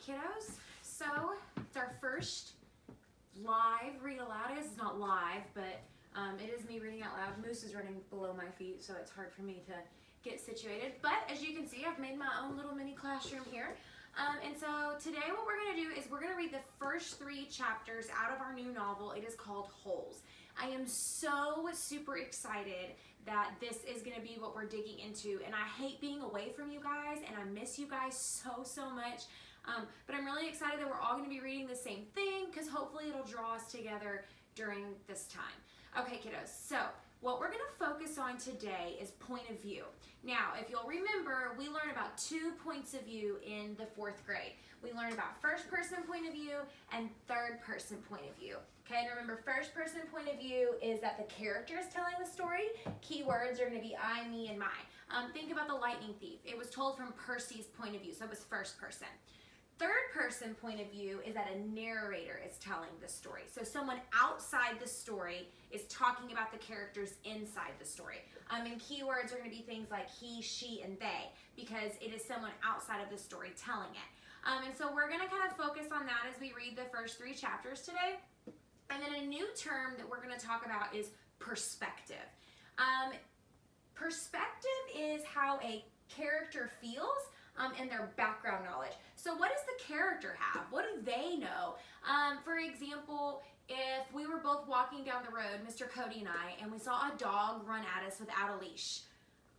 kiddos, so it's our first live read aloud. It's not live, but it is me reading out loud. Moose is running below my feet, so it's hard for me to get situated. But as you can see, I've made my own little mini classroom here. And so today what we're going to do is we're going to read the first 3 chapters out of our new novel. It is called Holes. I am so super excited that this is going to be what we're digging into, and I hate being away from you guys, and I miss you guys so much. But I'm really excited that we're all going to be reading the same thing, because hopefully it'll draw us together during this time. Okay, kiddos, so what we're going to focus on today is point of view. Now, if you'll remember, we learned about 2 points of view in the 4th grade. We learned about first person point of view and third person point of view. Okay, and remember, first person point of view is that the character is telling the story. Keywords are going to be I, me, and my. Think about the lightning thief. It was told from Percy's point of view, so it was first person. Third person point of view is that a narrator is telling the story. So someone outside the story is talking about the characters inside the story. And keywords are going to be things like he, she, and they, because it is someone outside of the story telling it. And so we're going to kind of focus on that as we read the first 3 chapters today. And then a new term that we're going to talk about is perspective. Perspective is how a character feels and their background knowledge. So what does the character have? What do they know? For example, if we were both walking down the road, Mr. Cody and I, and we saw a dog run at us without a leash,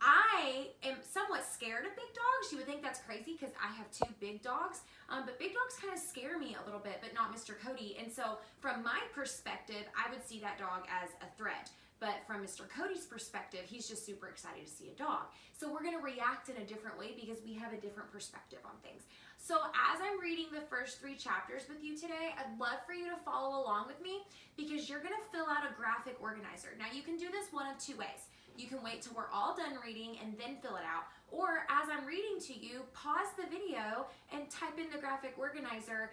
I am somewhat scared of big dogs. You would think that's crazy because I have 2 big dogs, but big dogs kind of scare me a little bit, but not Mr. Cody. And so from my perspective, I would see that dog as a threat. But from Mr. Cody's perspective, he's just super excited to see a dog. So we're going to react in a different way because we have a different perspective on things. So as I'm reading the first 3 chapters with you today, I'd love for you to follow along with me because you're going to fill out a graphic organizer. Now you can do this one of 2 ways. You can wait till we're all done reading and then fill it out. Or as I'm reading to you, pause the video and type in the graphic organizer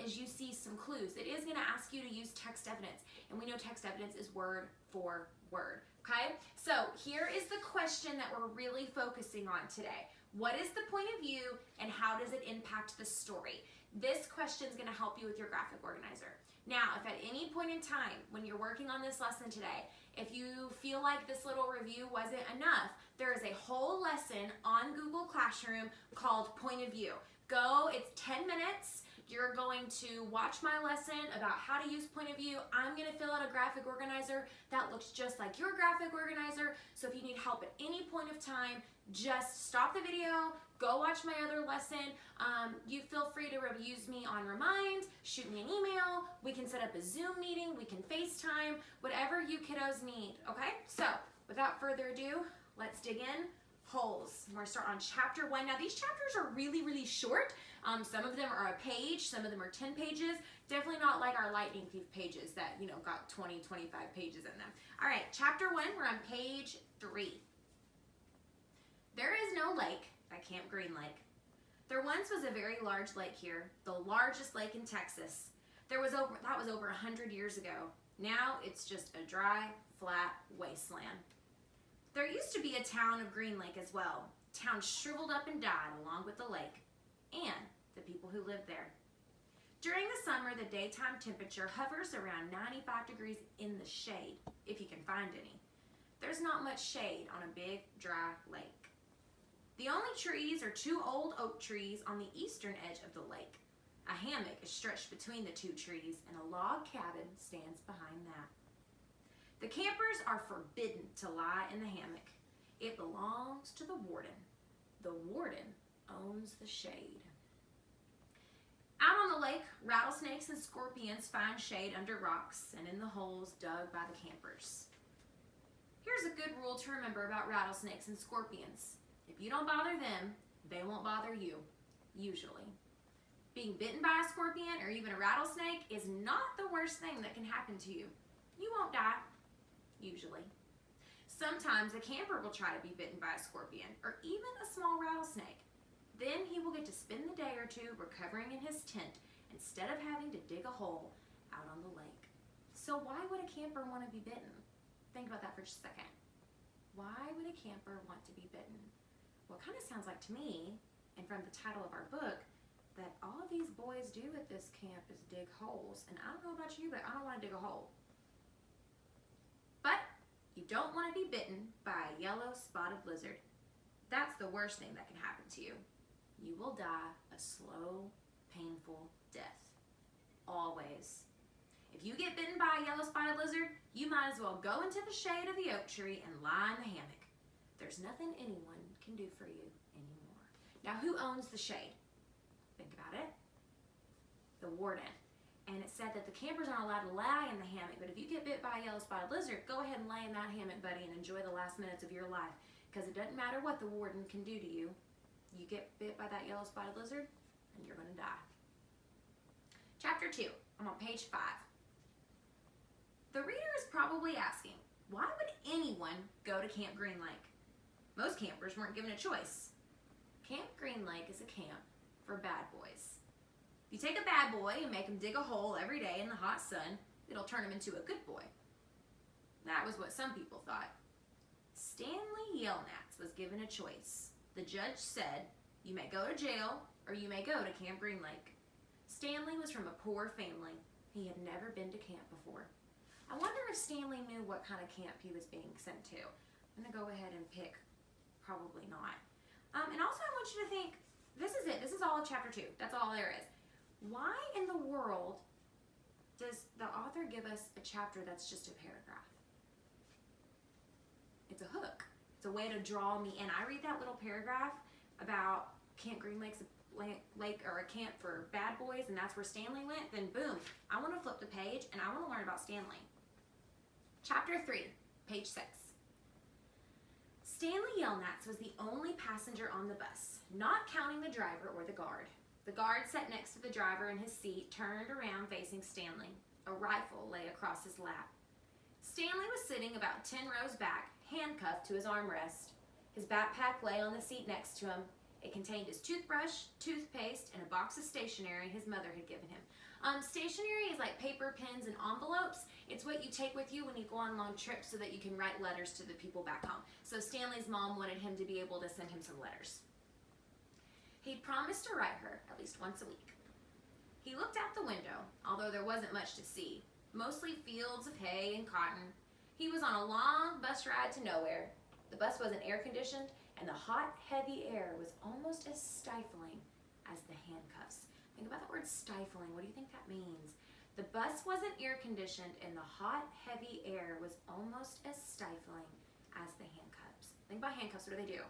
as you see some clues. It is going to ask you to use text evidence. And we know text evidence is word for word. Okay? So here is the question that we're really focusing on today. What is the point of view and how does it impact the story? This question is going to help you with your graphic organizer. Now, if at any point in time when you're working on this lesson today, if you feel like this little review wasn't enough, there is a whole lesson on Google Classroom called Point of View. Go, it's 10 minutes. You're going to watch my lesson about how to use point of view. I'm going to fill out a graphic organizer that looks just like your graphic organizer. So if you need help at any point of time, just stop the video, go watch my other lesson. You feel free to use me on Remind, shoot me an email. We can set up a Zoom meeting. We can FaceTime, whatever you kiddos need. Okay, so without further ado, let's dig in. Holes. We're going to start on chapter 1. Now these chapters are really short. Some of them are a page, some of them are 10 pages. Definitely not like our lightning thief pages that, you know, got 20, 25 pages in them. All right, chapter 1, we're on page 3. There is no lake at Camp Green Lake. There once was a very large lake here, the largest lake in Texas. That was over 100 years ago. Now it's just a dry, flat wasteland. There used to be a town of Green Lake as well. Town shriveled up and died along with the lake and the people who lived there. During the summer, the daytime temperature hovers around 95 degrees in the shade, if you can find any. There's not much shade on a big, dry lake. The only trees are 2 old oak trees on the eastern edge of the lake. A hammock is stretched between the 2 trees, and a log cabin stands behind that. The campers are forbidden to lie in the hammock. It belongs to the warden. The warden owns the shade. Out on the lake, rattlesnakes and scorpions find shade under rocks and in the holes dug by the campers. Here's a good rule to remember about rattlesnakes and scorpions. If you don't bother them, they won't bother you, usually. Being bitten by a scorpion or even a rattlesnake is not the worst thing that can happen to you. You won't die, usually. Sometimes a camper will try to be bitten by a scorpion or even a small rattlesnake. Then he will get to spend the day or 2 recovering in his tent instead of having to dig a hole out on the lake. So why would a camper want to be bitten? Think about that for just a second. Why would a camper want to be bitten? Well, it kind of sounds like to me, and from the title of our book, that all these boys do at this camp is dig holes. And I don't know about you, but I don't want to dig a hole. But you don't want to be bitten by a yellow spotted lizard. That's the worst thing that can happen to you. You will die a slow, painful death. Always. If you get bitten by a yellow spotted lizard, you might as well go into the shade of the oak tree and lie in the hammock. There's nothing anyone can do for you anymore. Now, who owns the shade? Think about it. The warden. And it said that the campers aren't allowed to lie in the hammock, but if you get bit by a yellow spotted lizard, go ahead and lay in that hammock, buddy, and enjoy the last minutes of your life. Because it doesn't matter what the warden can do to you. You get bit by that yellow spotted lizard, and you're going to die. Chapter 2. I'm on page 5. The reader is probably asking, why would anyone go to Camp Green Lake? Most campers weren't given a choice. Camp Green Lake is a camp for bad boys. If you take a bad boy and make him dig a hole every day in the hot sun, it'll turn him into a good boy. That was what some people thought. Stanley Yelnats was given a choice. The judge said, you may go to jail or you may go to Camp Green Lake. Stanley was from a poor family. He had never been to camp before. I wonder if Stanley knew what kind of camp he was being sent to. I'm going to go ahead and pick probably not. And also I want you to think, this is it. This is all of chapter 2. That's all there is. Why in the world does the author give us a chapter that's just a paragraph? It's a hook. It's a way to draw me in. I read that little paragraph about Camp Green Lake's lake or a camp for bad boys, and that's where Stanley went, then boom, I want to flip the page and I want to learn about Stanley. Chapter 3, page 6. Stanley Yelnats was the only passenger on the bus, not counting the driver or the guard. The guard sat next to the driver in his seat, turned around facing Stanley. A rifle lay across his lap. Stanley was sitting about 10 rows back, handcuffed to his armrest. His backpack lay on the seat next to him. It contained his toothbrush, toothpaste, and a box of stationery his mother had given him. Stationery is like paper, pens, and envelopes. It's what you take with you when you go on long trips so that you can write letters to the people back home. So Stanley's mom wanted him to be able to send him some letters. He'd promised to write her at least once a week. He looked out the window, although there wasn't much to see. Mostly fields of hay and cotton. He was on a long bus ride to nowhere. The bus wasn't air-conditioned, and the hot, heavy air was almost as stifling as the handcuffs. Think about that word stifling. What do you think that means? The bus wasn't air-conditioned, and the hot, heavy air was almost as stifling as the handcuffs. Think about handcuffs. What do?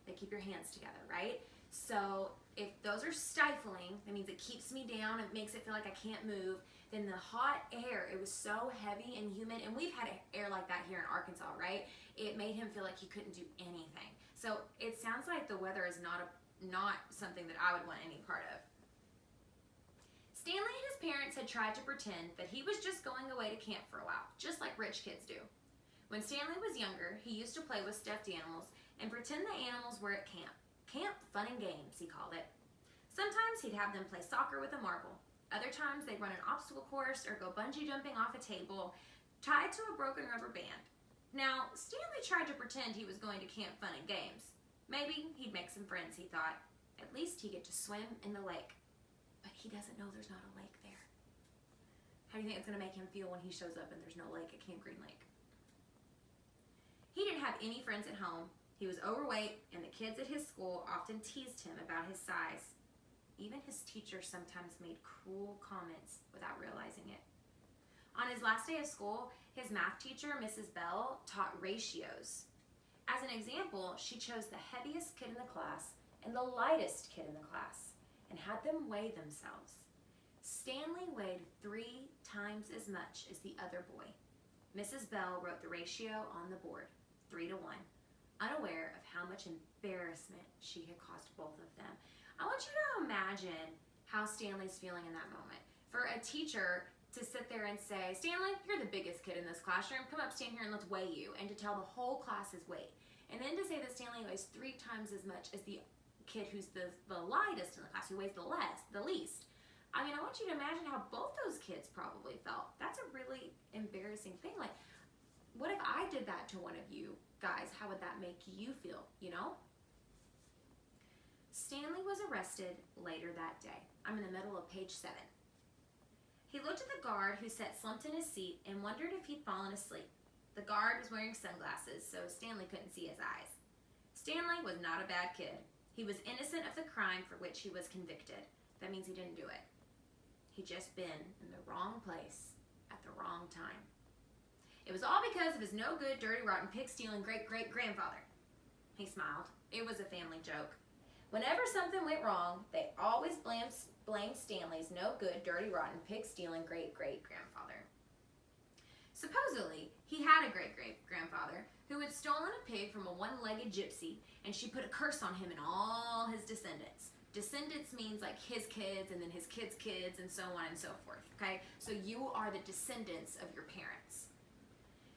They keep your hands together, right? So if those are stifling, that means it keeps me down. It makes it feel like I can't move. Then the hot air, it was so heavy and humid, and we've had air like that here in Arkansas, right? It made him feel like he couldn't do anything. So it sounds like the weather is not something that I would want any part of. Stanley and his parents had tried to pretend that he was just going away to camp for a while, just like rich kids do. When Stanley was younger, he used to play with stuffed animals and pretend the animals were at camp. Camp Fun and Games, he called it. Sometimes he'd have them play soccer with a marble. Other times they'd run an obstacle course or go bungee jumping off a table tied to a broken rubber band. Now, Stanley tried to pretend he was going to Camp Fun and Games. Maybe he'd make some friends, he thought. At least he'd get to swim in the lake. But he doesn't know there's not a lake there. How do you think it's going to make him feel when he shows up and there's no lake at Camp Green Lake? He didn't have any friends at home. He was overweight, and the kids at his school often teased him about his size. Even his teachers sometimes made cruel comments without realizing it. On his last day of school, his math teacher, Mrs. Bell, taught ratios. As an example, she chose the heaviest kid in the class and the lightest kid in the class and had them weigh themselves. Stanley weighed 3 times as much as the other boy. Mrs. Bell wrote the ratio on the board, 3 to 1, unaware of how much embarrassment she had caused both of them. I want you to imagine how Stanley's feeling in that moment. For a teacher to sit there and say, Stanley, you're the biggest kid in this classroom. Come up, stand here, and let's weigh you. And to tell the whole class his weight. And then to say that Stanley weighs 3 times as much as the kid who's the lightest in the class, who weighs the least. I mean, I want you to imagine how both those kids probably felt. That's a really embarrassing thing. Like, what if I did that to one of you guys? How would that make you feel, you know? Stanley was arrested later that day. I'm in the middle of page 7. He looked at the guard who sat slumped in his seat and wondered if he'd fallen asleep. The guard was wearing sunglasses, so Stanley couldn't see his eyes. Stanley was not a bad kid. He was innocent of the crime for which he was convicted. That means he didn't do it. He'd just been in the wrong place at the wrong time. It was all because of his no-good, dirty, rotten, pig-stealing great-great-grandfather. He smiled. It was a family joke. Whenever something went wrong, they always blamed Stanley's no-good, dirty, rotten, pig-stealing great-great-grandfather. Supposedly, he had a great-great-grandfather who had stolen a pig from a one-legged gypsy, and she put a curse on him and all his descendants. Descendants means like his kids and then his kids' kids and so on and so forth, okay? So you are the descendants of your parents.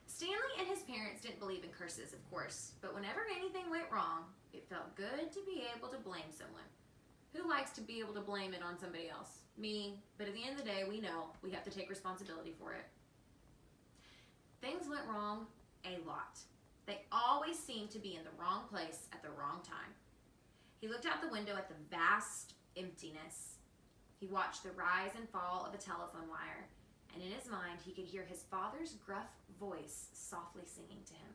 Stanley and his parents didn't believe in curses, of course, but whenever anything went wrong, it felt good to be able to blame someone. Who likes to be able to blame it on somebody else? Me, but at the end of the day, we know we have to take responsibility for it. Things went wrong a lot. They always seemed to be in the wrong place at the wrong time. He looked out the window at the vast emptiness. He watched the rise and fall of a telephone wire, and in his mind he could hear his father's gruff voice softly singing to him.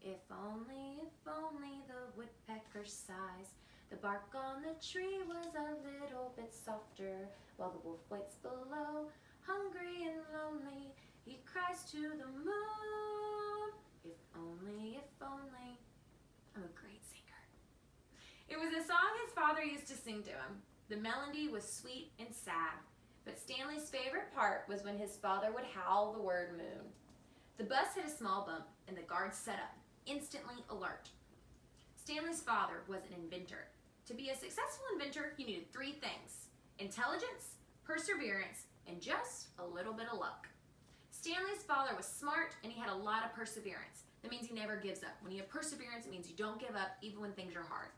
If only the woodpecker sighs, the bark on the tree was a little bit softer, while the wolf waits below, hungry and lonely, he cries to the moon. If only, I'm a great singer. It was a song his father used to sing to him. The melody was sweet and sad, but Stanley's favorite part was when his father would howl the word moon. The bus hit a small bump, and the guards set up, instantly alert. Stanley's father was an inventor. To be a successful inventor, you needed 3 things: intelligence, perseverance, and just a little bit of luck. Stanley's father was smart, and he had a lot of perseverance. That means he never gives up. When you have perseverance, it means you don't give up even when things are hard.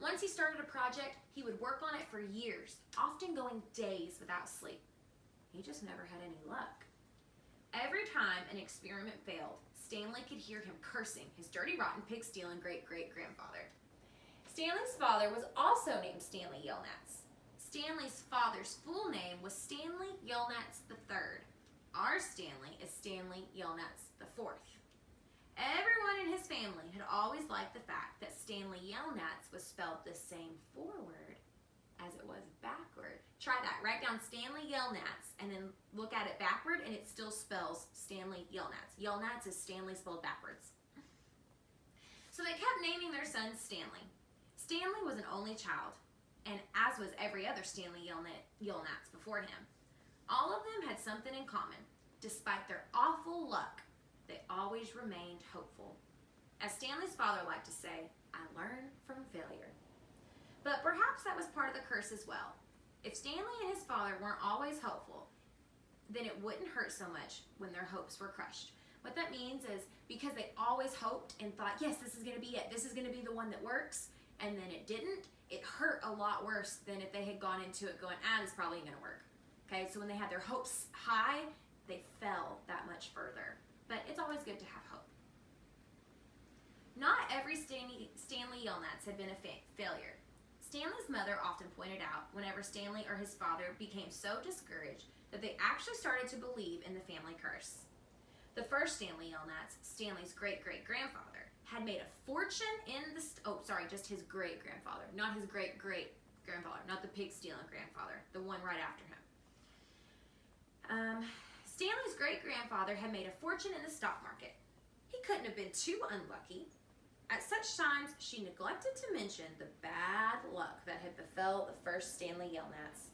Once he started a project, he would work on it for years, often going days without sleep. He just never had any luck. Every time an experiment failed, Stanley could hear him cursing his dirty, rotten, pig-stealing great-great-grandfather. Stanley's father was also named Stanley Yelnats. Stanley's father's full name was Stanley Yelnats III. Our Stanley is Stanley Yelnats IV. Everyone in his family had always liked the fact that Stanley Yelnats was spelled the same forward as it was backward. Try that. Write down Stanley Yelnats and then look at it backward, and it still spells Stanley Yelnats. Yelnats is Stanley spelled backwards. So they kept naming their son Stanley. Stanley was an only child, and as was every other Stanley Yelnats before him. All of them had something in common. Despite their awful luck, they always remained hopeful. As Stanley's father liked to say, I learn from failure. But perhaps that was part of the curse as well. If Stanley and his father weren't always hopeful, then it wouldn't hurt so much when their hopes were crushed. What that means is because they always hoped and thought, yes, this is going to be it. This is going to be the one that works. And then it didn't. It hurt a lot worse than if they had gone into it going, this probably ain't going to work. Okay, so when they had their hopes high, they fell that much further. But it's always good to have hope. Not every Stanley Yelnats had been a failure. Stanley's mother often pointed out whenever Stanley or his father became so discouraged that they actually started to believe in the family curse. The first Stanley Yelnats, Stanley's great-great-grandfather, had made a fortune in just his great-grandfather, not his great-great-grandfather, not the pig-stealing grandfather, the one right after him. Stanley's great-grandfather had made a fortune in the stock market. He couldn't have been too unlucky. At such times, she neglected to mention the bad luck that had befell the first Stanley Yelnats.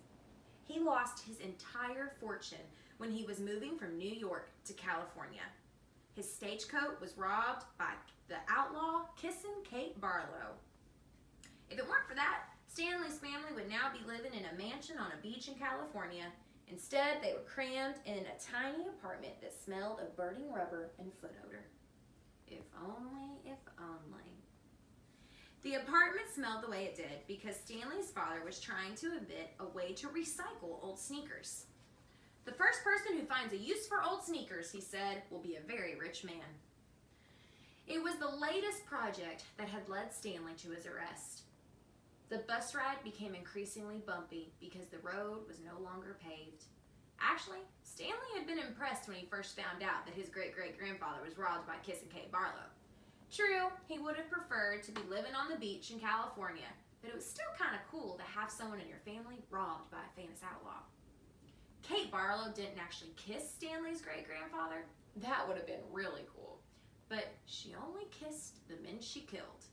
He lost his entire fortune when he was moving from New York to California. His stagecoach was robbed by the outlaw Kissin' Kate Barlow. If it weren't for that, Stanley's family would now be living in a mansion on a beach in California. Instead, they were crammed in a tiny apartment that smelled of burning rubber and foot odor. If only, if only. The apartment smelled the way it did because Stanley's father was trying to invent a way to recycle old sneakers. The first person who finds a use for old sneakers, he said, will be a very rich man. It was the latest project that had led Stanley to his arrest. The bus ride became increasingly bumpy because the road was no longer paved. Actually, Stanley had been impressed when he first found out that his great-great-grandfather was robbed by Kissin' Kate Barlow. True, he would have preferred to be living on the beach in California, but it was still kind of cool to have someone in your family robbed by a famous outlaw. Kate Barlow didn't actually kiss Stanley's great-grandfather. That would have been really cool. But she only kissed the men she killed.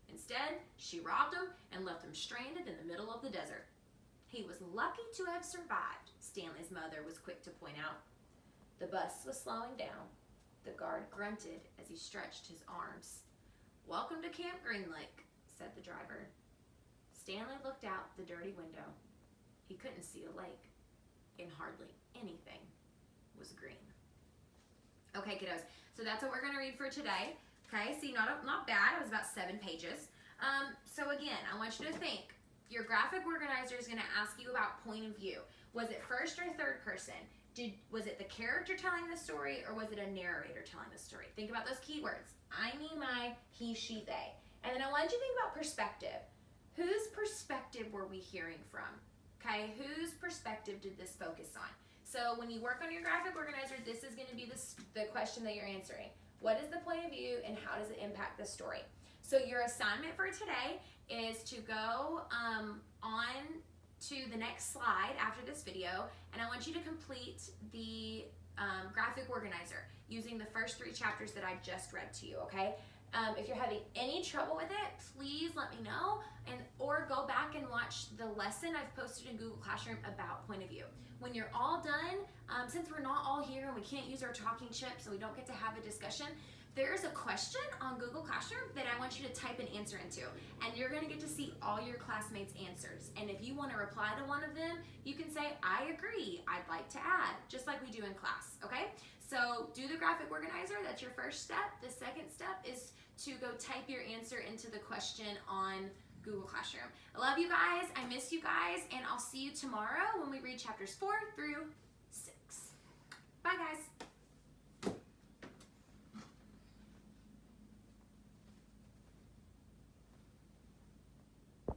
Instead, she robbed them and left them stranded in the middle of the desert. He was lucky to have survived, Stanley's mother was quick to point out. The bus was slowing down. The guard grunted as he stretched his arms. "Welcome to Camp Green Lake," said the driver. Stanley looked out the dirty window. He couldn't see a lake, and hardly anything was green. Okay, kiddos, so that's what we're going to read for today. Okay, see, not bad. It was about 7 pages. So again, I want you to think. Your graphic organizer is going to ask you about point of view. Was it first or third person? Was it the character telling the story, or was it a narrator telling the story? Think about those keywords. I, me, my, he, she, they. And then I want you to think about perspective. Whose perspective were we hearing from? Okay, whose perspective did this focus on? So when you work on your graphic organizer, this is going to be the question that you're answering. What is the point of view, and how does it impact the story? So your assignment for today is to go on to the next slide after this video, and I want you to complete the graphic organizer using the first 3 chapters that I just read to you, okay? If you're having any trouble with it, please let me know, or go back and watch the lesson I've posted in Google Classroom about point of view. When you're all done, since we're not all here and we can't use our talking chips and we don't get to have a discussion, there's a question on Google Classroom that I want you to type an answer into, and you're going to get to see all your classmates' answers. And if you want to reply to one of them, you can say, "I agree, I'd like to add," just like we do in class, okay? So do the graphic organizer. That's your first step. The second step is to go type your answer into the question on Google Classroom. I love you guys. I miss you guys, and I'll see you tomorrow when we read chapters 4 through